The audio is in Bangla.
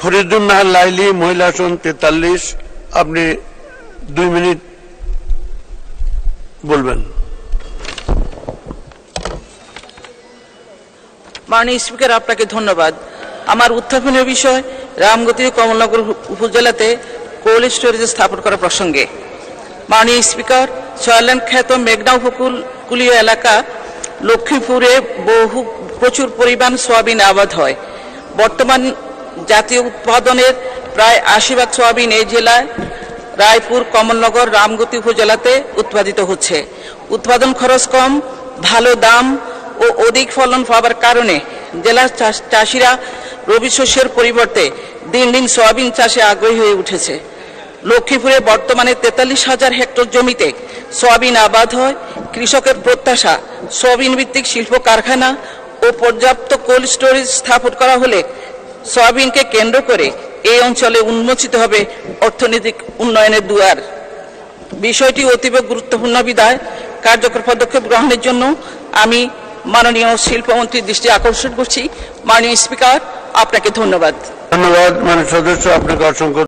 ফরিদুন্নাহার লাইলি, মহিলা আসন 43। আপনি 2 মিনিট বলবেন। মাননীয় স্পিকার, আপনাকে ধন্যবাদ। আমার উত্থাপনের বিষয় রামগতি ও কমলনগর উপজেলাতে কোল্ড স্টোরেজ স্থাপন করা প্রসঙ্গে। মাননীয় স্পিকার, ছয়লান খ্যাত মেঘনা উপকূলীয় এলাকা লক্ষ্মীপুরে প্রচুর পরিমাণ সয়াবিন আবাদ হয়। বর্তমান জাতীয় উৎপাদনের প্রায় 80% সয়াবিন এই জেলায় রায়পুর, কমলনগর, রামগতি উপজেলাতে উৎপাদিত হচ্ছে। উৎপাদন খরচ কম, ভালো দাম ও অধিক ফলন পাওয়ার কারণে জেলার চাষিরা রবি শস্যের পরিবর্তে দিন দিন সয়াবিন চাষে আগ্রহী হয়ে উঠেছে। লক্ষ্মীপুরে বর্তমানে 43,000 হেক্টর জমিতে সয়াবিন আবাদ হয়। কৃষকের প্রত্যাশা সয়াবিন ভিত্তিক শিল্প কারখানা ও পর্যাপ্ত কোল্ড স্টোরেজ স্থাপন করা হলে সয়াবিনকে কেন্দ্র করে এই অঞ্চলে উন্মোচিত হবে অর্থনৈতিক উন্নয়নের দুয়ার। বিষয়টি অতীব গুরুত্বপূর্ণ বিধায় কার্যকর পদক্ষেপ গ্রহণের জন্য আমি মাননীয় শিল্পমন্ত্রীর দৃষ্টি আকর্ষণ করছি। মাননীয় স্পিকার, আপনাকে ধন্যবাদ। ধন্যবাদ মাননীয় সদস্য, আপনাকে অসংখ্য